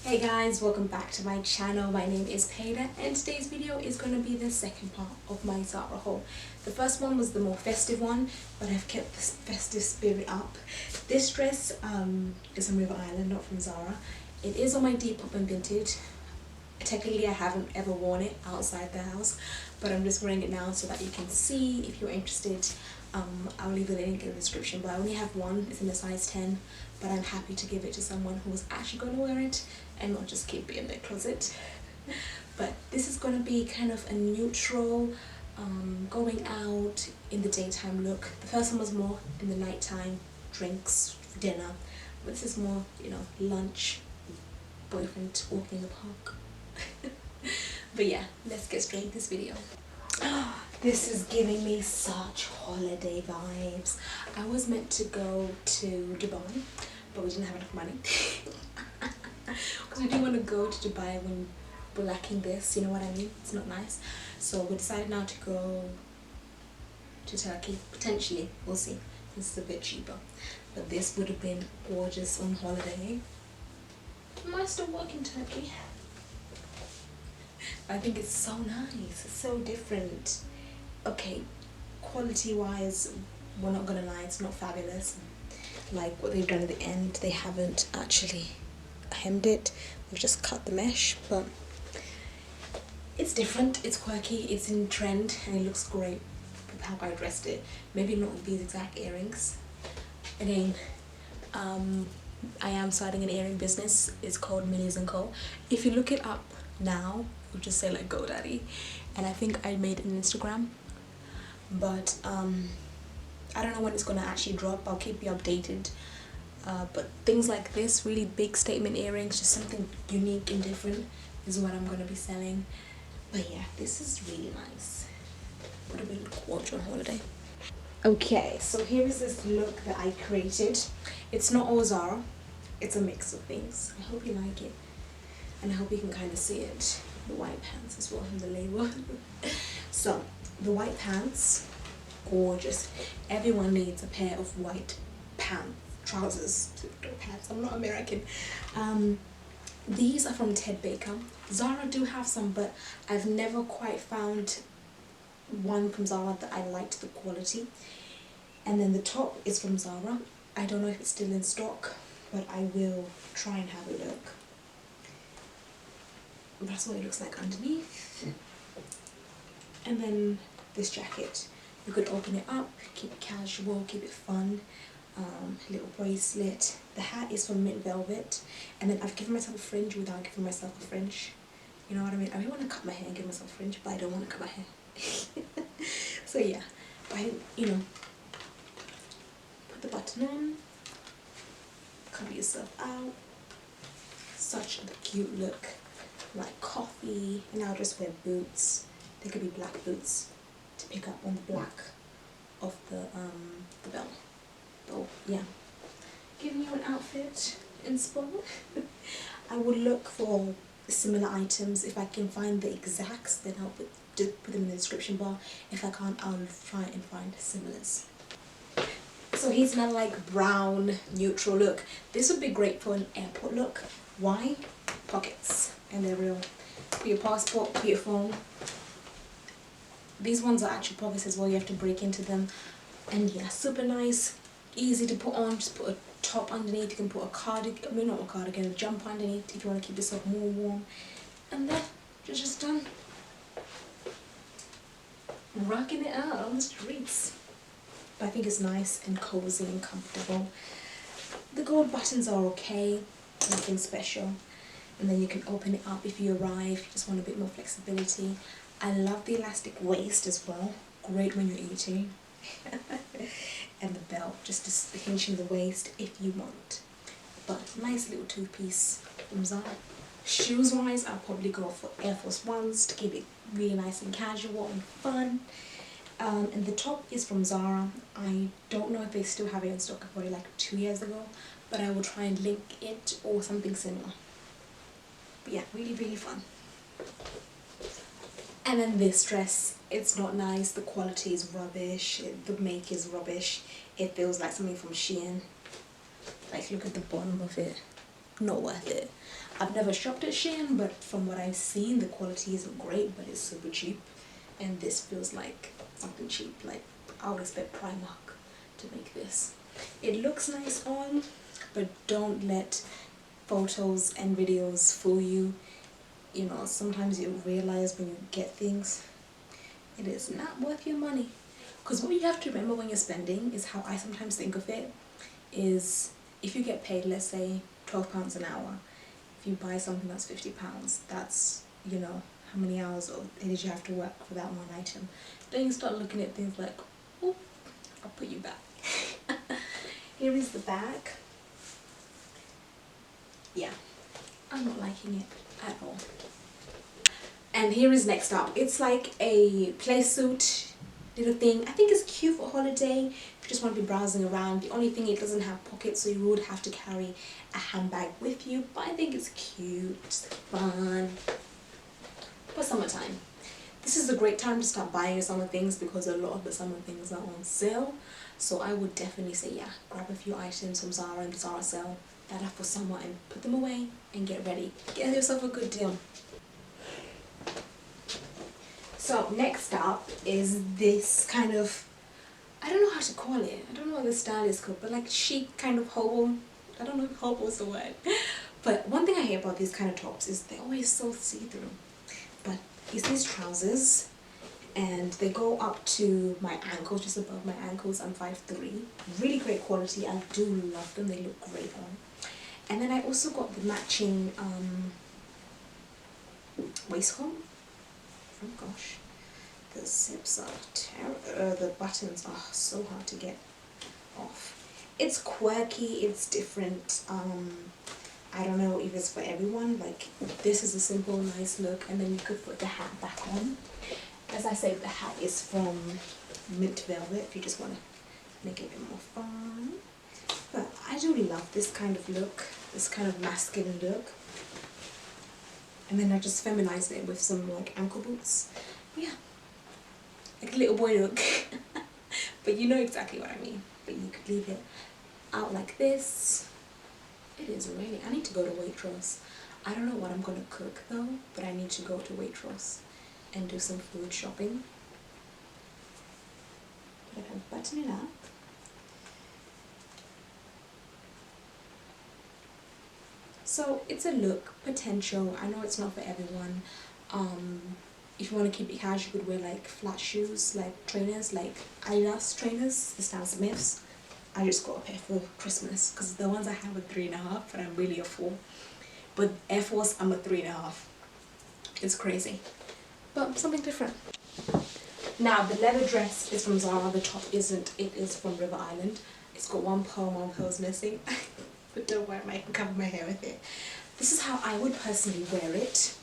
Hey guys, welcome back to my channel. My name is Payda and today's video is going to be the second part of my Zara haul. The first one was the more festive one, but I've kept this festive spirit up. This dress is from River Island, not from Zara. It is on my Depop and Vinted. Technically I haven't ever worn it outside the house, but I'm just wearing it now so that you can see. If you're interested, I'll leave the link in the description, but I only have one. It's in a size 10, but I'm happy to give it to someone who's actually going to wear it and not just keep it in their closet. But this is going to be kind of a neutral going out in the daytime look. The first one was more in the nighttime, drinks, dinner, but this is more, you know, lunch, boyfriend walking in the park. But yeah, let's get straight into this video. This is giving me such holiday vibes. I was meant to go to Dubai, but we didn't have enough money. Because we didn't want to go to Dubai when we're lacking this, you know what I mean? It's not nice. So we decided now to go to Turkey, potentially, we'll see. This is a bit cheaper. But this would have been gorgeous on holiday. Am I still work in Turkey? I think it's so nice, it's so different. Okay, quality wise, we're not gonna lie, it's not fabulous. Like what they've done at the end, they haven't actually hemmed it, they've just cut the mesh, but it's different, it's quirky, it's in trend, and it looks great with how I dressed it. Maybe not with these exact earrings. Again, I am starting an earring business. It's called Millies & Co. If you look it up now, we'll just say like GoDaddy, and I think I made an Instagram, but I don't know when it's gonna actually drop. I'll keep you updated. But things like this, really big statement earrings, just something unique and different, is what I'm gonna be selling. But yeah, this is really nice. Would have been gorgeous on holiday. Okay, so here is this look that I created. It's not all Zara, it's a mix of things. I hope you like it, and I hope you can kind of see it. The white pants as well from the label. So the white pants, gorgeous. Everyone needs a pair of white trousers. Pants. I'm not American. These are from Ted Baker. Zara do have some, but I've never quite found one from Zara that I liked the quality. And then the top is from Zara. I don't know if it's still in stock, but I will try and have a look. That's what it looks like underneath. And then this jacket, you could open it up, keep it casual, keep it fun. Little bracelet. The hat is from Mint Velvet, and then I've given myself a fringe without giving myself a fringe. You know what I mean? I really want to cut my hair and give myself a fringe, but I don't want to cut my hair. So yeah, you know, put the button on, cover yourself out. Such a cute look. Like coffee, and I'll just wear boots. They could be black boots to pick up on the black of the belt. Oh yeah, giving you an outfit inspo. I will look for similar items. If I can find the exacts, then I'll put them in the description bar. If I can't, I'll try and find similars. So here's another like brown neutral look. This would be great for an airport look. Why? Pockets. And they're real. For your passport, for your phone. These ones are actual pockets as well, you have to break into them. And yeah, super nice, easy to put on. Just put a top underneath, you can put a cardigan, I mean not a cardigan, a jumper underneath if you want to keep yourself more warm. And then you're just done. Rocking it out on the streets. But I think it's nice and cozy and comfortable. The gold buttons are okay, nothing special. And then you can open it up if you arrive, you just want a bit more flexibility. I love the elastic waist as well, great when you're eating. And the belt, just to hinge in the waist if you want. But nice little two-piece from Zara. Shoes wise, I'll probably go for Air Force Ones to keep it really nice and casual and fun. And the top is from Zara. I don't know if they still have it in stock, I bought it like 2 years ago, but I will try and link it or something similar. But yeah, really, really fun. And then this dress, it's not nice, the quality is rubbish, the make is rubbish. It feels like something from Shein. Like, look at the bottom of it. Not worth it. I've never shopped at Shein, but from what I've seen, the quality isn't great, but it's super cheap. And this feels like something cheap. Like, I would expect Primark to make this. It looks nice on, but don't let photos and videos fool you. You know, sometimes you realize when you get things, it is not worth your money. Because what you have to remember when you're spending is how I sometimes think of it is, if you get paid, let's say £12 an hour, if you buy something that's £50, that's, you know, how many hours did you have to work for that one item. Then you start looking at things like, oh, I'll put you back. Here is the bag. Yeah, I'm not liking it at all. And here is next up. It's like a playsuit little thing. I think it's cute for holiday if you just want to be browsing around. The only thing, it doesn't have pockets, so you would have to carry a handbag with you, but I think it's cute, fun for summertime. This is a great time to start buying your summer things because a lot of the summer things are on sale. So I would definitely say, yeah, grab a few items from Zara and the Zara sale that are for summer and put them away and get ready. Get yourself a good deal. So next up is this kind of, I don't know how to call it. I don't know what the style is called, but like chic kind of hobo. I don't know if hobo is the word. But one thing I hate about these kind of tops is they're always so see-through. But it's these trousers, and they go up to my ankles, just above my ankles. I'm 5'3". Really great quality. I do love them. They look great on. And then I also got the matching waistcoat. Oh gosh, the zips are terrible. The buttons are so hard to get off. It's quirky. It's different. I don't know if it's for everyone. Like, this is a simple, nice look, and then you could put the hat back on. As I say, the hat is from Mint Velvet if you just want to make it a bit more fun. But I do love this kind of look, this kind of masculine look. And then I just feminized it with some like ankle boots. Yeah, like a little boy look. But you know exactly what I mean. But you could leave it out like this. It is raining. I need to go to Waitrose. I don't know what I'm going to cook though, but I need to go to Waitrose and do some food shopping. But I can button it up. So it's a look, potential. I know it's not for everyone. If you want to keep it casual, you could wear like flat shoes, like trainers, like Adidas trainers, the Stan Smiths. I just got a pair for Christmas because the ones I have are 3.5, but I'm really a 4. But Air Force, I'm a 3.5. It's crazy, but something different. Now the leather dress is from Zara. The top isn't. It is from River Island. It's got one pearl's missing. But don't worry, I can cover my hair with it. This is how I would personally wear it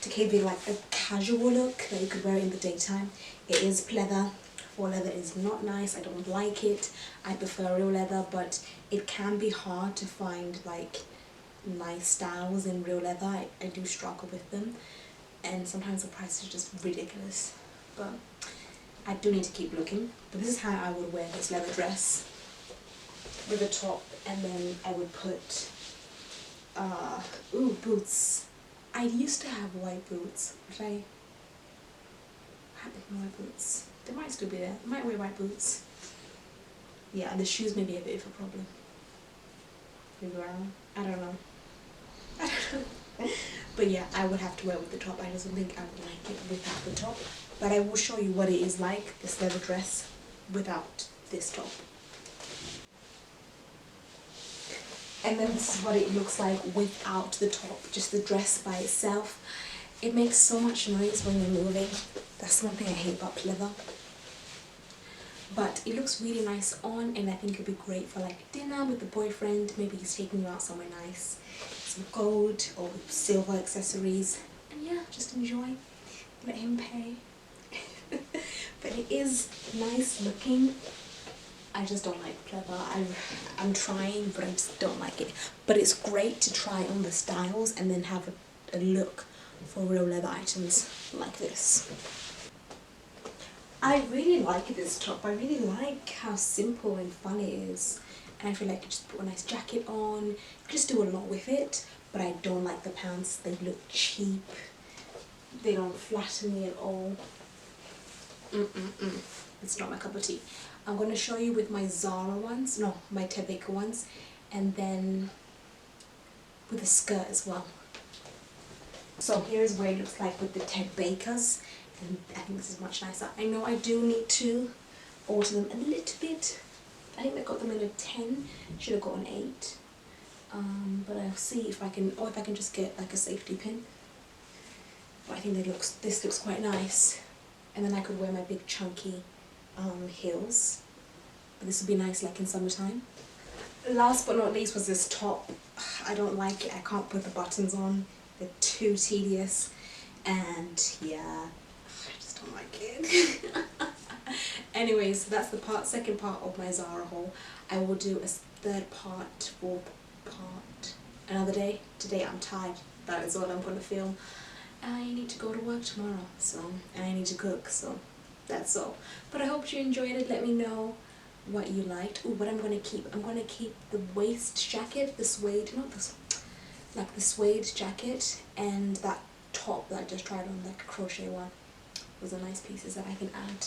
to give it like a casual look that you could wear in the daytime. It is pleather. Faux leather is not nice. I don't like it. I prefer real leather, but it can be hard to find like nice styles in real leather. I do struggle with them, and sometimes the price is just ridiculous. But I do need to keep looking. But this is how I would wear this leather dress with a top, and then I would put boots. I used to have white boots, but I haven't white boots. They might still be there. I might wear white boots. Yeah, and the shoes may be a bit of a problem. Maybe around. I don't know. I don't know. But yeah, I would have to wear it with the top. I just don't think I would like it without the top. But I will show you what it is like, this leather dress, without this top. And then this is what it looks like without the top, just the dress by itself. It makes so much noise when you're moving. That's one thing I hate about leather. But it looks really nice on, and I think it'd be great for like dinner with the boyfriend. Maybe he's taking you out somewhere nice. Some gold or silver accessories. And yeah, just enjoy. Let him pay. But it is nice looking. I just don't like pleather. I'm trying, but I just don't like it. But it's great to try on the styles and then have a look for real leather items like this. I really like this top. I really like how simple and fun it is. And I feel like you just put a nice jacket on. You just do a lot with it. but I don't like the pants. They look cheap. They don't flatter me at all. It's not my cup of tea. I'm going to show you with my Zara ones, no, my Ted Baker ones, and then with a skirt as well. So here's where it looks like with the Ted Bakers, and I think this is much nicer. I know I do need to alter them a little bit. I think I got them in a 10, should have got an 8. But I'll see if I can, or if I can just get like a safety pin. But I think this looks quite nice. And then I could wear my big chunky heels. But this would be nice like in summertime. Last but not least was this top. I don't like it. I can't put the buttons on. They're too tedious. And yeah, I just don't like it. Anyways, that's the second part of my Zara haul. I will do a third part, fourth part another day. Today I'm tired. That is all I'm going to film. I need to go to work tomorrow, so, and I need to cook, so that's all. But I hope you enjoyed it. Let me know what you liked. Ooh, what I'm going to keep. I'm going to keep the waist jacket, the suede, not this, like the suede jacket, and that top that I just tried on, like a crochet one. Those are nice pieces that I can add